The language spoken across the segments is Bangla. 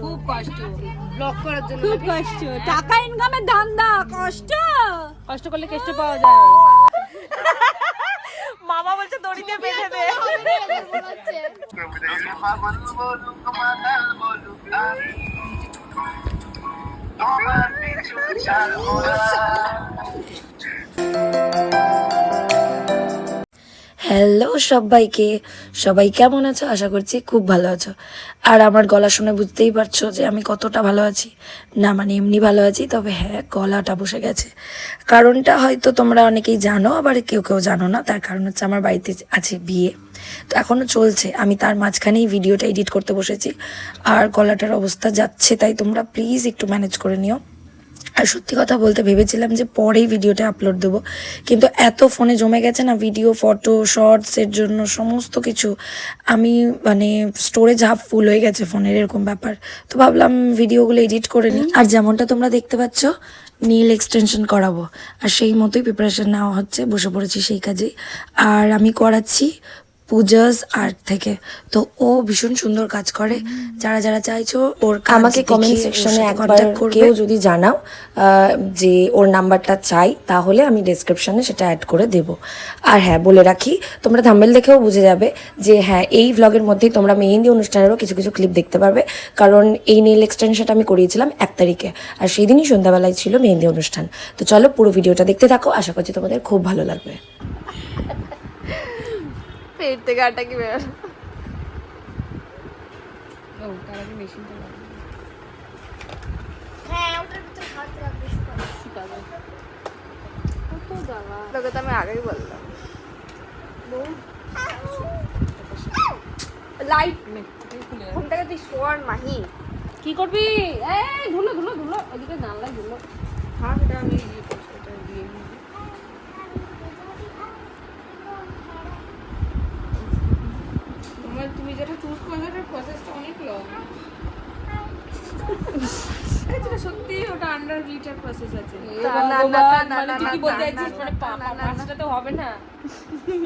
খুব কষ্ট ব্লগ করার জন্য, খুব কষ্ট, টাকা ইনকামের ধান্দা, কষ্ট কষ্ট করলে কেষ্ট পাওয়া যায়। মামা বলছে দড়িতে বেঁধে দে। হ্যালো সবাইকে, সবাই কেমন আছো? আশা করছি খুব ভালো আছো। আর আমার গলা শুনে বুঝতেই পারছো যে আমি কতটা ভালো আছি। না মানে এমনি ভালো আছি, তবে হ্যাঁ গলাটা বসে গেছে। কারণটা হয়তো তোমরা অনেকেই জানো, আবার কেউ কেউ জানো না। তার কারণ হচ্ছে আমার বাড়িতে আছে বিয়ে, তো এখনও চলছে। আমি তার মাঝখানেই ভিডিওটা এডিট করতে বসেছি, আর গলাটার অবস্থা যাচ্ছে, তাই তোমরা প্লিজ একটু ম্যানেজ করে নিও। আর সত্যি কথা বলতে ভেবেছিলাম যে পরেই ভিডিওটা আপলোড দেবো, কিন্তু এত ফোনে জমে গেছে না ভিডিও, ফটো, শর্টসের জন্য সমস্ত কিছু, আমি মানে স্টোরেজ হাফ ফুল হয়ে গেছে ফোনের, এরকম ব্যাপার। তো ভাবলাম ভিডিওগুলো এডিট করে নিই। আর যেমনটা তোমরা দেখতে পাচ্ছ, নীল এক্সটেনশন করাবো, আর সেই মতোই প্রিপারেশন নেওয়া হচ্ছে, বসে পড়েছি সেই কাজেই। আর আমি করাচ্ছি পূজাস আর্ট থেকে। তো ও ভীষণ সুন্দর কাজ করে, যারা যারা চাইছো ওর আমাকে কমেন্ট সেকশনে একবার কেউ যদি জানাও যে ওর নাম্বারটা চাই, তাহলে আমি ডেসক্রিপশনে সেটা অ্যাড করে দেব। আর হ্যাঁ বলে রাখি, তোমরা থাম্বনেল দেখেও বুঝে যাবে যে হ্যাঁ এই ভ্লগের মধ্যেই তোমরা মেহেন্দি অনুষ্ঠানেরও কিছু কিছু ক্লিপ দেখতে পারবে, কারণ এই নেল এক্সটেনশনটা আমি করিয়েছিলাম 1 তারিখে, আর সেই দিনই সন্ধ্যাবেলায় ছিল মেহেন্দি অনুষ্ঠান। তো চলো পুরো ভিডিওটা দেখতে থাকো, আশা করছি তোমাদের খুব ভালো লাগবে। পেট থেকে আটা কি বের? ও তার আগে মেশিনটা লাগবে। হ্যাঁ ওটার ভিতরে হাত রাখবে শুকাবে। কত জায়গা, তোকে তো আমি আগেই বললাম। লাইট ফোনটাকে তুই শোয়ার মাহি কি করবি? এই ধুলো ধুলো ধুলো, ওদিকে জানলায় ধুলো। থাক, এটা আমি ইয়ে করছি, এটা দিয়ে নিই। তুমি যেটা চুজ করলে ওটার প্রসেসটা অনেক লং। সত্যি ওটা আন্ডার গ্লিটার প্রসেস আছে। মানে তুই কি বলতে চাইছিস? মানে পাঁচটা তো হবে না,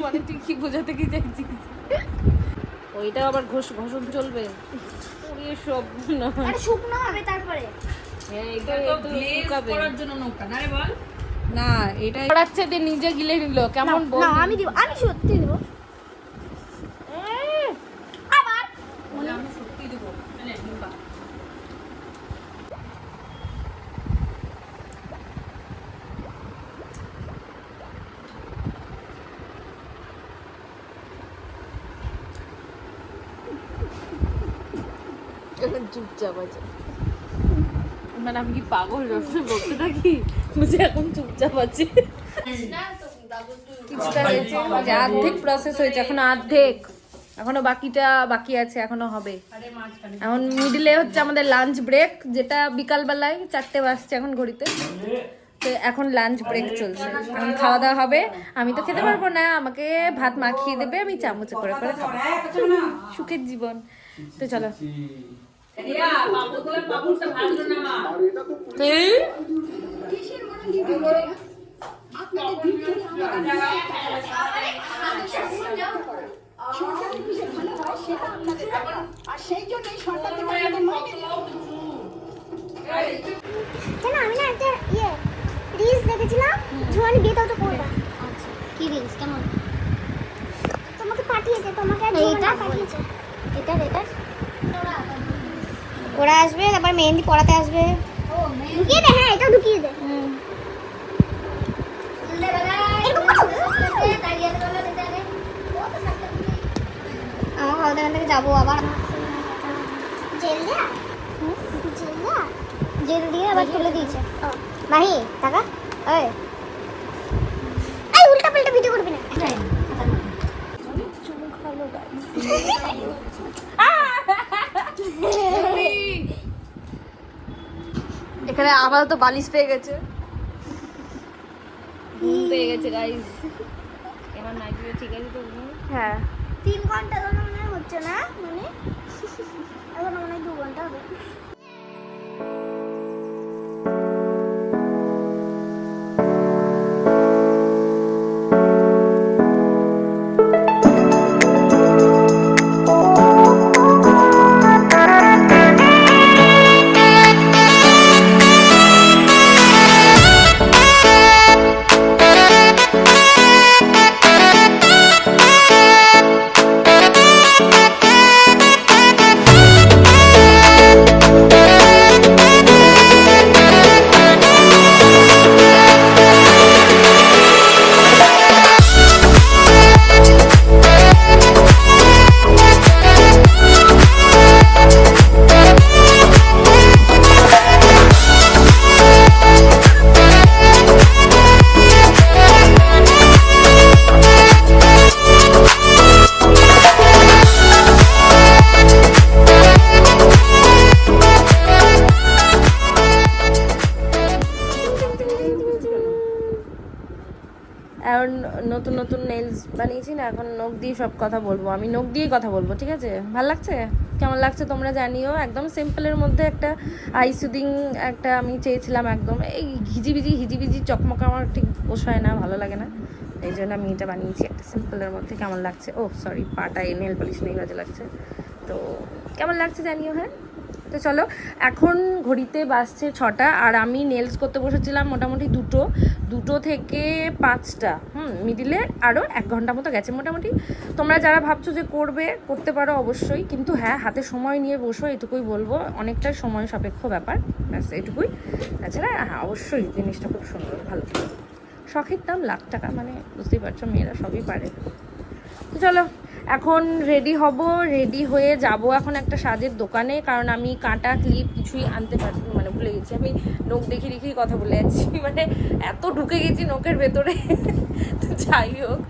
মানে তুই কি বোঝাতে কি চাইছিস? ওইটা আবার ঘষণ চলবে, ওরে সব না। আরে শুকনো হবে তারপরে। হ্যাঁ এটা তো গ্লেজ করার জন্য নৌকা না রে বল। না এটা করাচ্ছে যে নিজে গিলে নিল, কেমন বল? না আমি দিব, আমি সত্যি দিব। আবার বলে আমি সত্যি দেব। মানে নিবা এখন চুপচাপ আছে। মানে আমি কি পাগল বলতে থাকি যে এখন চুপচাপ আছে? কিছুটা হয়েছে, যে অর্ধেক প্রসেস হয়েছে, এখন অর্ধেক, এখনো বাকিটা বাকি আছে, এখনো হবে। এখন মিডিলে হচ্ছে আমাদের লাঞ্চ ব্রেক, যেটা বিকালবেলায় 4টে বাজছে এখন ঘড়িতে। তো এখন লাঞ্চ ব্রেক চলছে, এখন খাওয়া দাওয়া হবে। আমি তো খেতে পারবো না, আমাকে ভাত মাখিয়ে দেবে, আমি চামচে করে করে খাবো। সুখের জীবন। তো চলো। কেন আমি না একটা রিলস দেখেছিলাম, ঝুয়ানি বিয়ে তো করবা। আচ্ছা কি রিলস? কেমন? তোমাকে পাঠিয়েছে, তোমাকে এটা পাঠিয়েছে। এটা ওরা আসবে, আবার মেহেন্দি পড়াতে আসবে। ঢুকিয়ে দে, হ্যাঁ এটাও ঢুকিয়ে দে। আমার খাওয়া দাওয়া থেকে যাবো আবার। জেল দিয়ে আবার খুলে দিয়েছে। মাহি টাকা এই উল্টা পাল্টা ভিডিও করবি না। এখানে আপাতত বালিশ পেয়ে গেছে, ঘুম পেয়ে গেছে গাইস। এবার নাইটে ঠিক আছে তো? হ্যাঁ 3 ঘন্টা ধরে মনে হচ্ছে না, মানে এখন মনে হয় 2 ঘন্টা হবে। নতুন নতুন নেলস বানিয়েছি না, এখন নখ দিয়ে সব কথা বলবো, আমি নখ দিয়েই কথা বলবো, ঠিক আছে? ভালো লাগছে? কেমন লাগছে তোমরা জানিও। একদম সিম্পলের মধ্যে একটা আই সুদিং একটা আমি চেয়েছিলাম, একদম এই হিজিবিজি চকমকা আমার ঠিক পোষায় না, ভালো লাগে না, এই জন্য আমি এটা বানিয়েছি একটা সিম্পলের মধ্যে। কেমন লাগছে? ও সরি, পাটায় নেল পলিশ নেই, বাজে লাগছে। তো কেমন লাগছে জানিও। হ্যাঁ, তো চলো, এখন ঘড়িতে বাজছে 6টা, আর আমি নেলস করতে বসেছিলাম মোটামুটি দুটো থেকে 5টা, মিডিলে আরও 1 ঘন্টা মতো গেছে মোটামুটি। তোমরা যারা ভাবছো যে করতে পারো অবশ্যই, কিন্তু হ্যাঁ, হাতে সময় নিয়ে বসো, এটুকুই বলবো, অনেকটাই সময় সাপেক্ষ ব্যাপার, ব্যাস এটুকুই। তাছাড়া হ্যাঁ, অবশ্যই জিনিসটা খুব সুন্দর, ভালো। শখের দাম লাখ টাকা, মানে বুঝতেই পারছো, মেয়েরা সবই পারে। তো চলো, এখন রেডি হব, রেডি হয়ে যাব এখন একটা সাজের দোকানে, কারণ আমি কাঁটা ক্লিপ কিছুই আনতে পারি, মানে ভুলে গেছি, আমি নখ দেখি কথা বলে যাচ্ছি, মানে এত ঢুকে গেছি নখের ভেতরে। তো যাই হোক,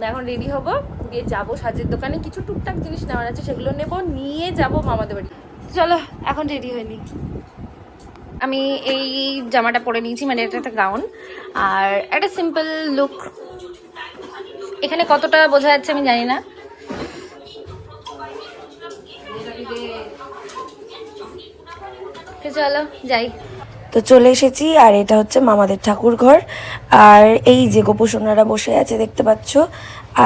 এখন রেডি হব, গিয়ে যাবো সাজের দোকানে, কিছু টুকটাক জিনিস নেওয়ার আছে, সেগুলো নেব, নিয়ে যাব মামাদের বাড়ি। চলো এখন রেডি হয়নি। আমি এই জামাটা পরে নিয়েছি, মানে এটা একটা গাউন আর একটা সিম্পল লুক। এখানে কতটা বোঝা যাচ্ছে আমি জানি না। চলো যাই। তো চলে এসেছি, আর এটা হচ্ছে মামাদের ঠাকুর ঘর। আর এই যে গোপোষণারা বসে আছে দেখতে পাচ্ছ,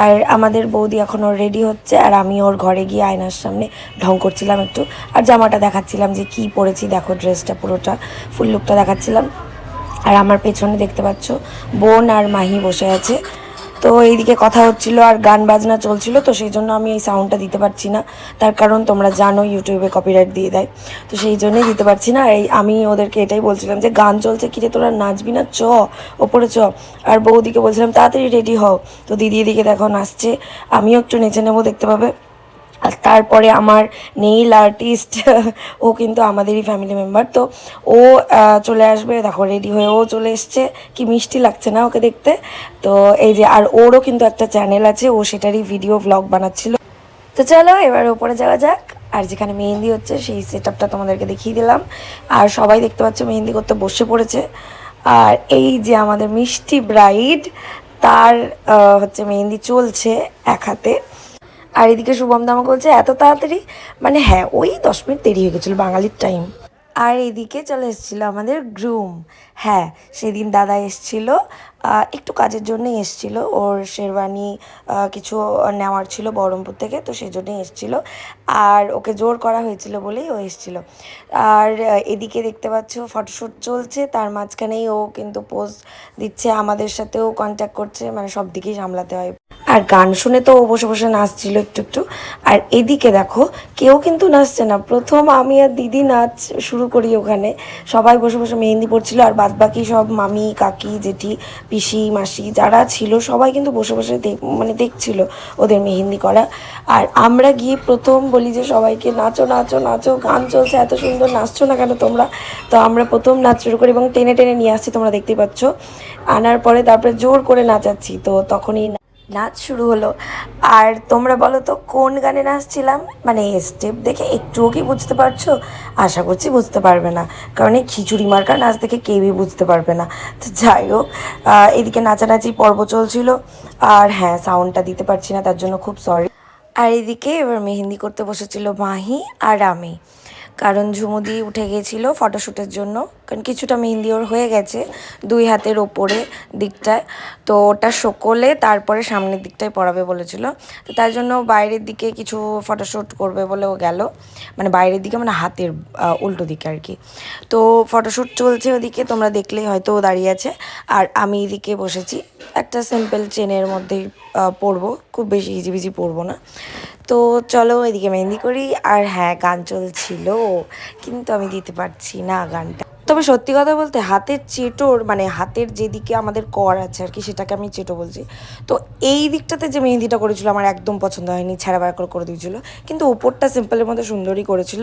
আর আমাদের বৌদি এখনও রেডি হচ্ছে, আর আমি ওর ঘরে গিয়ে আয়নার সামনে ঢং করছিলাম একটু, আর জামাটা দেখাচ্ছিলাম যে কি পরেছি, দেখো ড্রেসটা পুরোটা ফুল লুকটা দেখাচ্ছিলাম। আর আমার পেছনে দেখতে পাচ্ছ বোন আর মাহি বসে আছে। তো এইদিকে কথা হচ্ছিল আর গান বাজনা চলছিল, তো সেই জন্য আমি এই সাউন্ডটা দিতে পারছি না, তার কারণ তোমরা জানো ইউটিউবে কপিরাইট দিয়ে দেয়, তো সেই জন্যই দিতে পারছি না। এই আমি ওদেরকে এটাই বলছিলাম যে গান চলছে, কিরে তোরা নাচবি না, ওপরে আর বৌদিকে বলছিলাম তাড়াতাড়ি রেডি হও। তো দিদি এদিকে দেখো নাচছে, আমিও একটু নেচে নেবো দেখতে পাবে। আর তারপরে আমার নেইল আর্টিস্ট, ও কিন্তু আমাদেরই ফ্যামিলি মেম্বার, তো ও চলে আসবে, দেখো রেডি হয়ে ও চলে এসছে, কি মিষ্টি লাগছে না ওকে দেখতে। তো এই যে, আর ওরও কিন্তু একটা চ্যানেল আছে, ও সেটারই ভিডিও ব্লগ বানাচ্ছিল। তো চলো এবার ওপরে যাওয়া যাক, আর যেখানে মেহেন্দি হচ্ছে সেই সেট আপটা তোমাদেরকে দেখিয়ে দিলাম। আর সবাই দেখতে পাচ্ছ মেহেন্দি করতে বসে পড়েছে। আর এই যে আমাদের মিষ্টি ব্রাইড, তার হচ্ছে মেহেন্দি চলছে এক হাতে। আর এদিকে শুভম দামা বলছে এত তাড়াতাড়ি, মানে হ্যাঁ ওই 10 মিনিট দেরি হয়ে গেছিলো বাঙালির টাইম। আর এদিকে চলে এসেছিলো আমাদের গ্রুম। হ্যাঁ, সেদিন দাদা এসছিল, একটু কাজের জন্যই এসছিল, ওর শেরওয়ানি কিছু নেওয়ার ছিল বহরমপুর থেকে, তো সেই জন্যই এসছিল, আর ওকে জোর করা হয়েছিল বলেই ও এসছিল। আর এদিকে দেখতে পাচ্ছ ফটোশ্যুট চলছে, তার মাঝখানেই ও কিন্তু পোজ দিচ্ছে, আমাদের সাথেও কন্ট্যাক্ট করছে, মানে সব দিকেই সামলাতে হয়। আর গান শুনে তো ও বসে বসে নাচছিল একটু। আর এদিকে দেখো কেউ কিন্তু নাচছে না, প্রথম আমি আর দিদি নাচ শুরু করি ওখানে, সবাই বসে বসে মেহেন্দি পড়ছিল, আর বাদবাকি সব মামি কাকি জেঠি পিসি মাসি যারা ছিল সবাই কিন্তু বসে বসে মানে দেখছিল ওদের মেহেন্দি করা। আর আমরা গিয়ে প্রথম বলি যে সবাইকে নাচো নাচো নাচো, গান চলছে, এত সুন্দর নাচছো না কেন তোমরা। তো আমরা প্রথম নাচ শুরু করি এবং টেনে টেনে নিয়ে আসছি, তোমরা দেখতেই পাচ্ছ, আনার পরে তারপরে জোর করে নাচাচ্ছি, তো তখনই নাচ শুরু হলো। আর তোমরা বলো তো কোন গানে নাচছিলাম, মানে স্টেপ দেখে একটুও কি বুঝতে পারছো? আশা করছি বুঝতে পারবে না, কারণ এই খিচুড়ি মার্কা নাচ দেখে কেউই বুঝতে পারবে না। তো যাই হোক, এদিকে নাচানাচি পর্ব চলছিল, আর হ্যাঁ সাউন্ডটা দিতে পারছি না, তার জন্য খুব সরি। আর এদিকে এবার মেহেন্দি করতে বসেছিল মাহি আর আমি, কারণ ঝুমুদি উঠে গেছিলো ফটোশ্যুটের জন্য, কারণ কিছুটা মেহেন্দি ওর হয়ে গেছে 2 হাতের ওপরে দিকটায়, তো ওটা সকলে তারপরে সামনের দিকটায় পরাবে বলেছিল, তো তার জন্য বাইরের দিকে কিছু ফটোশ্যুট করবে বলে ও গেল, মানে বাইরের দিকে মানে হাতের উল্টো দিকে আর কি। তো ফটোশ্যুট চলছে ওদিকে, তোমরা দেখলেই হয়তো ও দাঁড়িয়ে আছে, আর আমি এদিকে বসেছি একটা সিম্পল চেনের মধ্যেই পরবো, খুব বেশি হিজিবিজি পরবো না। তো চলো এদিকে মেহেন্দি করি, আর হ্যাঁ গান চলছিল, কিন্তু আমি দিতে পারছি না গানটা। তবে সত্যি কথা বলতে হাতের চেটোর, মানে হাতের যেদিকে আমাদের কর আছে আর কি, সেটাকে আমি চেটো বলছি, তো এই দিকটাতে যে মেহেন্দিটা করেছিল আমার একদম পছন্দ হয়নি, ছেঁড়া বার করে দিয়েছিল, কিন্তু ওপরটা সিম্পলের মধ্যে সুন্দরই করেছিল।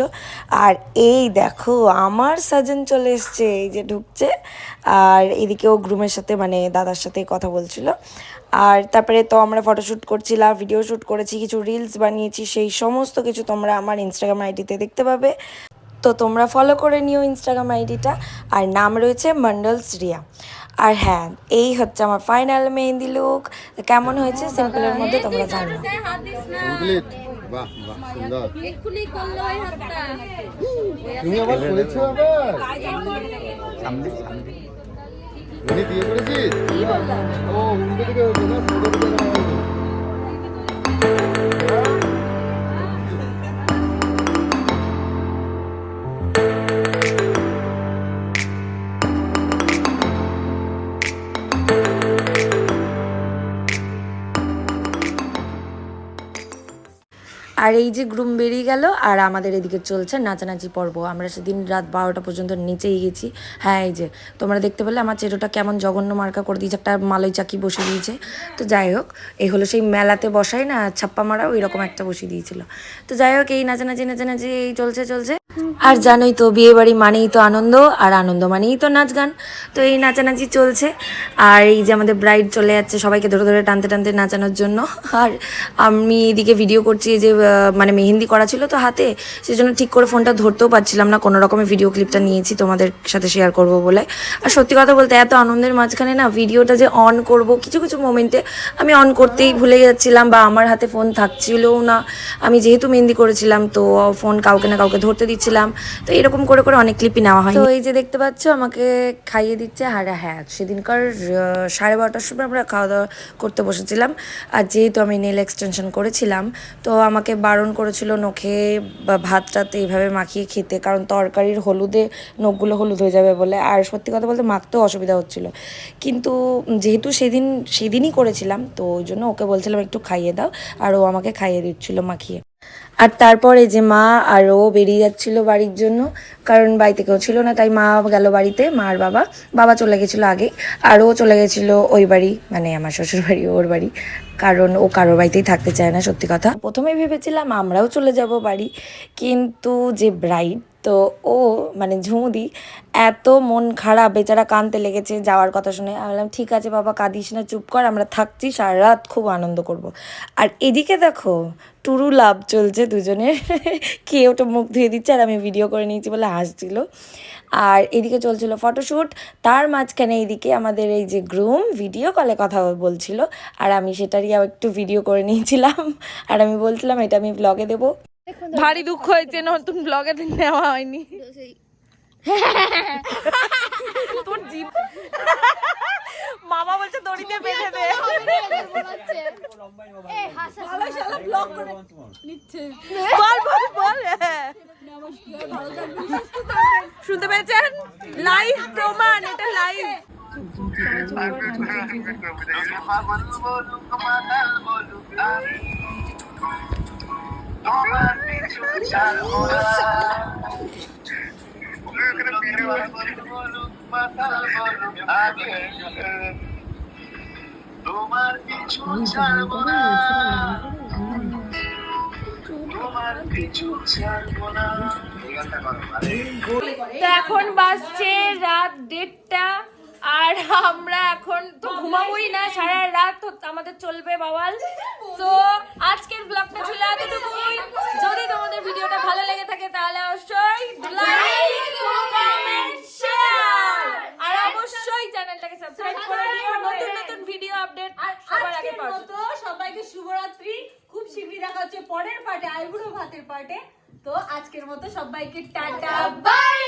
আর এই দেখো আমার সাজন চলে এসছে, এই যে ঢুকছে, আর এদিকেও গ্রুমের সাথে মানে দাদার সাথে কথা বলছিল। আর তারপরে তো আমরা ফটোশ্যুট করছিলাম, ভিডিও শ্যুট করেছি, কিছু রিলস বানিয়েছি, সেই সমস্ত কিছু তোমরা আমার ইনস্টাগ্রাম আইডিতে দেখতে পাবে, তো তোমরা ফলো করে নিও ইনস্টাগ্রাম আইডিটা, আর নাম রয়েছে মন্ডলস রিয়া। আর হ্যাঁ, এই হচ্ছে আমার ফাইনাল মেহেন্দি লুক। কেমন হয়েছে সিম্পলের মধ্যে তোমরা জানো। কমপ্লিট। বাহ বাহ, সুন্দর। এক্ষুনি করলো এই হাতটা। তুমি আবার করেছো আবার? উনি দিয়ে করেছিস? ও, উল্টো দিকে হয়েছে না, পুরো দিকে করা হয়নি। আর এই যে গ্রুম বেরিয়ে গেল আর আমাদের এদিকে চলছে নাচানাচি পর্ব। আমরা সেদিন রাত 12টা পর্যন্ত নিচেই গেছি। হ্যাঁ, এই যে তোমরা দেখতে পেলে আমার চেটোটা কেমন জঘন্য মার্কা করে দিয়েছে, একটা মালই চাকি বসিয়ে দিয়েছে। তো যাই হোক, এই হলো সেই মেলাতে বসাই না ছাপ্পা মারা, ওই রকম একটা বসিয়ে দিয়েছিল। তো যাই হোক, এই নাচানাচি এই চলছে। আর জানোই তো বিয়ে বাড়ি মানেই তো আনন্দ, আর আনন্দ মানেই তো নাচ গান। তো এই নাচানাচি চলছে। আর এই যে আমাদের ব্রাইড চলে যাচ্ছে সবাইকে ধরে ধরে টানতে নাচানোর জন্য। আর আমি এদিকে ভিডিও করছি, যে মানে মেহেন্দি করা ছিল তো হাতে, সেজন্য ঠিক করে ফোনটা ধরতেও পারছিলাম না। কোনো রকমের ভিডিও ক্লিপটা নিয়েছি তোমাদের সাথে শেয়ার করব বলে। আর সত্যি কথা বলতে এত আনন্দের মাঝখানে না ভিডিওটা যে অন করব, কিছু মোমেন্টে আমি অন করতেই ভুলে যাচ্ছিলাম, বা আমার হাতে ফোন থাকছিলও না। আমি যেহেতু মেহেন্দি করেছিলাম তো ফোন কাউকে না কাউকে ধরতে দিচ্ছিলাম। তো এরকম করে অনেক ক্লিপই নেওয়া হয়। তো এই যে দেখতে পাচ্ছ আমাকে খাইয়ে দিচ্ছে। আর হ্যাঁ, সেদিনকার 12:30টার সময় আমরা খাওয়া দাওয়া করতে বসেছিলাম। আর যেহেতু আমি নেল এক্সটেনশন করেছিলাম তো আমাকে বারণ করেছিল নখে বা ভাতটাতে এইভাবে মাখিয়ে খেতে, কারণ তরকারির হলুদে নখগুলো হলুদ হয়ে যাবে বলে। আর সত্যি কথা বলতে মাখতেও অসুবিধা হচ্ছিল, কিন্তু যেহেতু সেদিনই করেছিলাম তো ওই জন্য ওকে বলছিলাম একটু খাইয়ে দাও, আর ও আমাকে খাইয়ে দিচ্ছিল মাখিয়ে। আর তারপরে যে মা আর ও বেরিয়ে যাচ্ছিল বাড়ির জন্য, কারণ বাড়িতে কেউ ছিল না, তাই মা গেল বাড়িতে, মা আর বাবা চলে গেছিলো আগে, আর ও চলে গেছিলো ওই বাড়ি, মানে আমার শ্বশুর বাড়ি, ওর বাড়ি, কারণ ও কারোর বাড়িতেই থাকতে চায় না। সত্যি কথা, প্রথমে ভেবেছিলাম আমরাও চলে যাব বাড়ি, কিন্তু যে ব্রাইড তো ও মানে ঝুমুদি এত মন খারাপ, বেচারা কাঁদতে লেগেছে যাওয়ার কথা শুনে। আমি বললাম ঠিক আছে বাবা, কাঁদিস না, চুপ কর, আমরা থাকছি, সারা রাত খুব আনন্দ করব। আর এদিকে দেখো টুরু লাভ চলছে দুজনের, কে ওটা মুখ ধুয়ে দিচ্ছে আর আমি ভিডিও করে নিয়েছি বলে হাসছিল। আর এদিকে চলছিল ফটোশ্যুট, তার মাঝখানে এইদিকে আমাদের এই যে গ্রুম ভিডিও কলে কথা বলছিল, আর আমি সেটারই একটু ভিডিও করে নিয়েছিলাম। আর আমি বলছিলাম এটা আমি ব্লগে দেবো। ভারী দুঃখ হয়েছে, নতুন ব্লগে নেওয়া হয়নি। তোর জিভ মামা বলছে দড়িতে বেঁধে দে। বল। শুনতে পেয়েছেন? লাইভ প্রমাণ, এটা লাইভ। তোমার পিছু ছাড়বো না, তোমার পিছু ছাড়বো না। তো এখন বাজছে রাত 1:30, আর আমরা এখন তো ঘুমাবোই না, সারা রাত আমাদের চলবে বাওয়াল। তো আজকের ব্লগটা ছিল এতটুকুই। যদি তোমাদের ভিডিওটা ভালো লেগে থাকে তাহলে অবশ্যই লাইক, কমেন্ট, শেয়ার, আর অবশ্যই চ্যানেলটাকে সাবস্ক্রাইব করে দিও। নতুন ভিডিও আপডেট সবার আগে পাওয়ার জন্য সবাইকে শুভরাত্রি। খুব শীঘ্রই দেখা হচ্ছে পরের পার্টে, আইবুড়ো ভাতের পার্টে। তো আজকের মতো সবাইকে টাটা, বাই।